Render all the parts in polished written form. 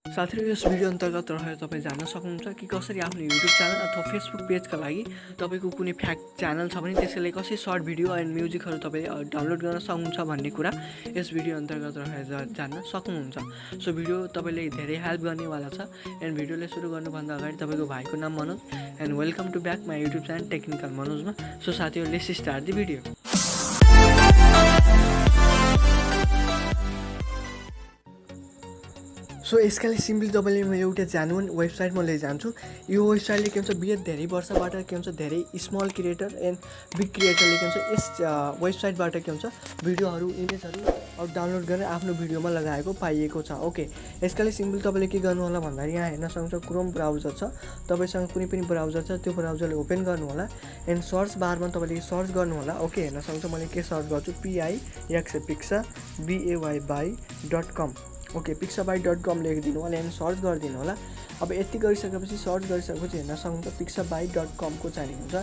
साथीहरु यस भिडियो अन्तर्गत रहेर तपाईं जान्न सक्नुहुन्छ कि कसरी आफ्नो युट्युब च्यानल अथवा फेसबुक पेजका लागि तपाईको कुनै फ्याक्ट च्यानल छ भने त्यसैले कसरी सर्ट भिडियो एन्ड म्युजिकहरु तपाईले डाउनलोड गर्न सक्नुहुन्छ भन्ने कुरा यस भिडियो अन्तर्गत रहेर जान्न सक्नुहुन्छ। सो भिडियो तपाईले धेरै हेल्प गर्नेवाला छ एन्ड भिडियोले सुरु गर्नुभन्दा अगाडि तपाईको भाइको नाम Manoj and welcome to back my YouTube channel technical मनोजमा। सो साथीहरु let's start the video. So यसका लागि सिम्पली तपाईले म एउटा जेन्युन वेबसाइटमा लैजान्छु। यो वेबसाइटले के भन्छ विगत धेरै वर्षबाट के भन्छ धेरै स्मल क्रिएटर एन्ड बिग क्रिएटरले के भन्छ यस वेबसाइटबाट के भन्छ भिडियोहरु इमेजहरु डाउनलोड गरेर आफ्नो भिडियोमा लगाएको पाइएको छ। ओके, यसका लागि सिम्पली तपाईले के गर्नु होला भन्दा यहाँ हेर्न सक्नुहुन्छ क्रोम ब्राउजर छ। तपाईसँग कुनै पनि ब्राउजर छ त्यो ब्राउजरले ओपन गर्नु होला एन्ड सर्च बारमा तपाईले सर्च गर्नु होला। ओके, हेर्न सक्नुहुन्छ मैले के सर्च गर्छु pixabay.com। ओके, pixabay.com लेखिदिनु होला एन्ड सर्च गरिदिनु होला। अब यति गरिसकेपछि सर्च गरिसकेपछि हेर्न सक्नुहुन्छ pixabay.com को चाहिँ हुन्छ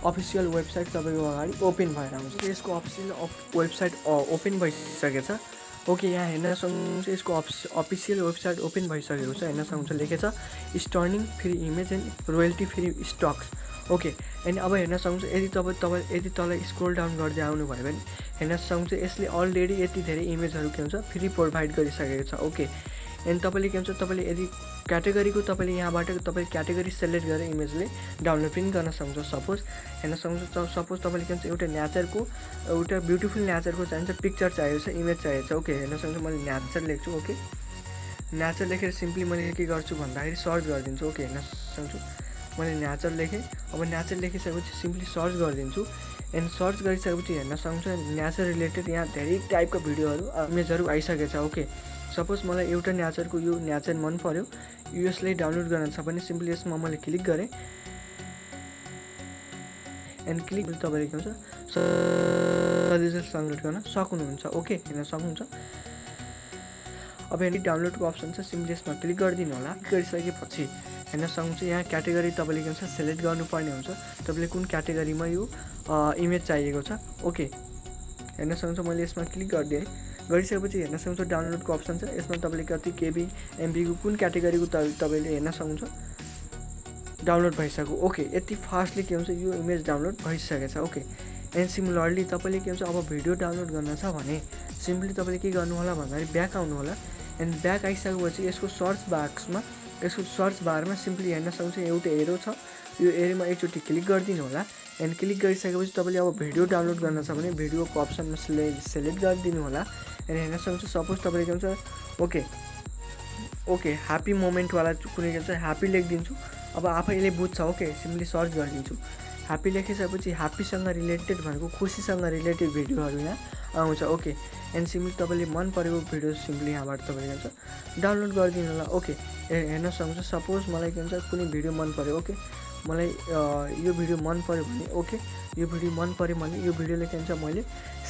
अफिसियल वेबसाइट तपाईको अगाडि ओपन भएर आउँछ। यसको अफिसियल वेबसाइट ओपन भइसकेछ। ओके, यहाँ हेर्न सक्नुहुन्छ यसको अफिसियल वेबसाइट ओपन भइसकेको छ। हेर्न सक्नुहुन्छ लेखेछ stunning free image and royalty free stocks. Okay, and अब हेर्न सक्नुहुन्छ यदि तल स्क्रोल डाउन गर्दै आउनु भयो भने हेर्न सक्नुहुन्छ यसले अलरेडी यति धेरै इमेजहरु के हुन्छ फ्री प्रोभाइड गरिसकेको छ। ओके, एन्ड तपाईले के भन्छ तपाईले यदि क्याटेगोरीको तपाईले यहाँबाट तपाईले क्याटेगोरी सिलेक्ट गरेर इमेजले डाउनलोड पनि गर्न सक्नुहुन्छ। सपोज हेर्न सक्नुहुन्छ सपोज तपाईले के भन्छ एउटा ब्युटिफुल नेचरको चाहिन्छ पिक्चर चाहिएको छ इमेज चाहिएको छ। ओके, हेर्न सक्नुहुन्छ मैले नेचर लेख्छु। ओके, नेचर लेखेर सिम्पली मैले के गर्छु भन्दाखेरि सर्च गरिदिन्छु। ओके, हेर्न सक्नुहुन्छ मैले नेचर लेखेँ। अब नेचर लेखिसकेपछि सिम्पली सर्च गरिदिन्छु एन्ड सर्च गरिसकेपछि हेर्न सक्नुहुन्छ नेचर रिलेटेड यहाँ धेरै टाइपका भिडियोहरु इमेजहरु आइसकेको छ। ओके, सपोज मलाई एउटा नेचरको यो नेचर मन पर्यो यसले डाउनलोड गर्न छ भने सिम्पली यसमा मैले क्लिक गरेँ एन्ड क्लिक तपाईले के भन्छ सजिलै डाउनलोड गर्न सक्नुहुन्छ। ओके, हेर्न सक्नुहुन्छ अब यदि डाउनलोडको अप्सन छ सिम्पली यसमा क्लिक गरिदिनु होला। गरिसकेपछि हेर्न सक्नुहुन्छ यहाँ क्याटेगोरी तपाईले के भन्छ सिलेक्ट गर्नुपर्ने हुन्छ तपाईले कुन क्याटेगोरीमा यो इमेज चाहिएको छ। ओके, हेर्न सक्नुहुन्छ मैले यसमा क्लिक गरिदिएँ। गरिसकेपछि हेर्न सक्नुहुन्छ डाउनलोडको अप्सन छ। यसमा तपाईले कति केबी एमबी को कुन क्याटेगोरीको तपाईले हेर्न सक्नुहुन्छ डाउनलोड भइसक्यो। ओके, यति फास्टली के हुन्छ यो इमेज डाउनलोड भइसकेको छ। ओके, एन्ड सिमिलरली तपाईले के भन्छ अब भिडियो डाउनलोड गर्न छ भने सिम्पली तपाईले के गर्नु होला भन्दाखेरि ब्याक आउनु होला एन्ड ब्याक आइसकेपछि यसको सर्च बारमा सिम्पली हेर्न सक्नुहुन्छ एउटा एरो छ। यो एरोमा एकचोटि क्लिक गरिदिनु होला एन्ड क्लिक गरिसकेपछि तपाईले अब भिडियो डाउनलोड गर्न छ भने भिडियोको अप्सनमा सिलेक्ट गरिदिनु होला एन्ड हेर्न सक्नुहुन्छ सपोज तपाईले के भन्छ ओके ह्यापी मोमेन्ट वाला कुनै के भन्छ ह्यापी लेखिदिन्छु। अब आफैले बुझ्छ। ओके, सिम्पली सर्च गरिदिन्छु। ह्यापी लेखिसकेपछि ह्यापीसँग रिलेटेड भनेको खुसीसँग रिलेटेड भिडियोहरु यहाँ आउँछ। ओके, एन्ड सिम्पली तपाईले मन परेको भिडियो सिम्पली यहाँबाट तपाईले के भन्छ डाउनलोड गरिदिनु होला। ओके, हेर्न सक्नुहुन्छ सपोज मलाई के भन्छ कुनै भिडियो मन पर्यो। ओके, मलाई यो भिडियो मन पर्यो भने ओके यो भिडियो मन पर्यो भने यो भिडियोले के भन्छ मैले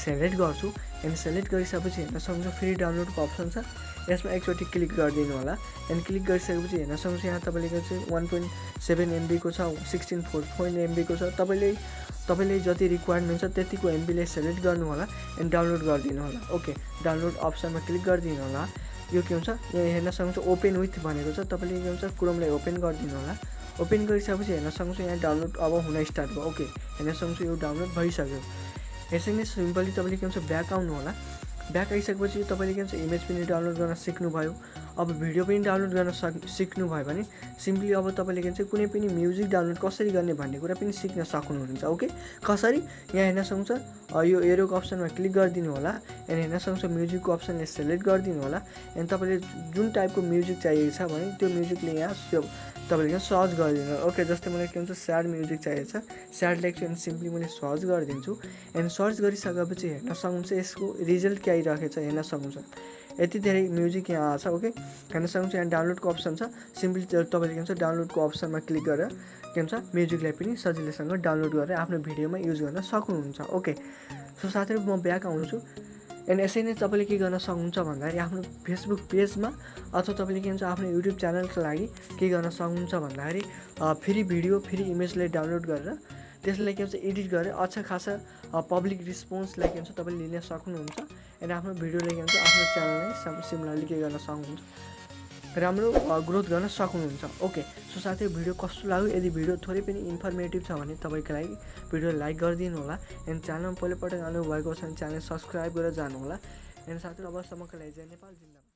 सिलेक्ट गर्छु एन्ड सिलेक्ट गरिसकेपछि हेर्न सक्नुहुन्छ फ्री डाउनलोडको अप्सन छ। यसमा एकचोटि क्लिक गरिदिनु होला एन्ड क्लिक गरिसकेपछि हेर्न सक्नुहुन्छ यहाँ तपाईले के भन्छ 1.7 MB को छ 16.4 MB को छ। तपाईले जति रिक्वायरमेन्ट छ त्यतिको एमबीले सिलेक्ट गर्नु होला एन्ड डाउनलोड गरिदिनु होला। ओके, डाउनलोड अप्सनमा क्लिक गरिदिनु होला। यो के हुन्छ यहाँ हेर्न सक्नुहुन्छ ओपन विथ भनेको छ। तपाईले के भन्छ क्रोमलाई ओपन गरिदिनु होला। ओपन गरिसकेपछि हेर्न सक्नुहुन्छ यहाँ डाउनलोड अब हुन स्टार्ट भयो। ओके, हेर्न सक्नुहुन्छ यो डाउनलोड भइसक्यो। यसै नै सिम्पली तपाईले के भन्छ ब्याक आउनु होला। ब्याक आइसकेपछि तपाईले के भन्छ इमेज पनि डाउनलोड गर्न सिक्नुभयो। अब भिडियो पनि डाउनलोड गर्न सिक्नुभयो भने सिम्पली अब तपाईले के भन्छ कुनै पनि म्युजिक डाउनलोड कसरी गर्ने भन्ने कुरा पनि सिक्न सक्नुहुन्छ। ओके, कसरी यहाँ हेर्न सक्नुहुन्छ यो एरोको अप्सनमा क्लिक गरिदिनु होला एन्ड हेर्न सक्नुहुन्छ म्युजिकको अप्सनले सिलेक्ट गरिदिनु होला एन्ड तपाईले जुन टाइपको म्युजिक चाहिएको छ भने त्यो म्युजिकले यहाँ तपाईले सर्च गरिदिनु होला। ओके, जस्तै मलाई के भन्छ स्याड म्युजिक चाहिएको छ स्याड लेख्छु एन्ड सिम्पली मैले सर्च गरिदिन्छु एन्ड सर्च गरिसकेपछि हेर्न सक्नुहुन्छ यसको रिजल्ट के आइरहेको छ हेर्न सक्नुहुन्छ यति धेरै म्युजिक यहाँ आछ। ओके, हेर्न सक्नुहुन्छ यहाँ डाउनलोडको अप्सन छ। सिम्पली तपाईले के भन्छ डाउनलोडको अप्सनमा क्लिक गरेर के भन्छ म्युजिकलाई पनि सजिलैसँग डाउनलोड गरेर आफ्नो भिडियोमा युज गर्न सक्नुहुन्छ। ओके, सो साथीहरु म ब्याक आउँछु एन्ड यसै नै तपाईले के गर्न सक्नुहुन्छ भन्दाखेरि आफ्नो फेसबुक पेजमा अथवा तपाईले के भन्छ आफ्नो युट्युब च्यानलको लागि के गर्न सक्नुहुन्छ भन्दाखेरि फ्री भिडियो फ्री इमेजलाई डाउनलोड गरेर त्यसलाई के भन्छ एडिट गरेर अच्छा खासा पब्लिक रिस्पोन्सलाई के भन्छ तपाईले लिन सक्नुहुन्छ एन्ड आफ्नो भिडियोलाई के भन्छ आफ्नो च्यानललाई सिमिलरली के गर्न सक्नुहुन्छ राम्रो ग्रोथ गर्न सक्नुहुन्छ। ओके, सो साथै भिडियो कस्तो लाग्यो? यदि भिडियो थोरै पनि इन्फर्मेटिभ छ भने तपाईँको लागि भिडियो लाइक गरिदिनु होला एन्ड च्यानलमा पहिलोपटक आउनु भएको छ भने च्यानल सब्सक्राइब गरेर जानु होला एन्ड साथै अबसम्मको लागि जय नेपाल जिन्दाबाद।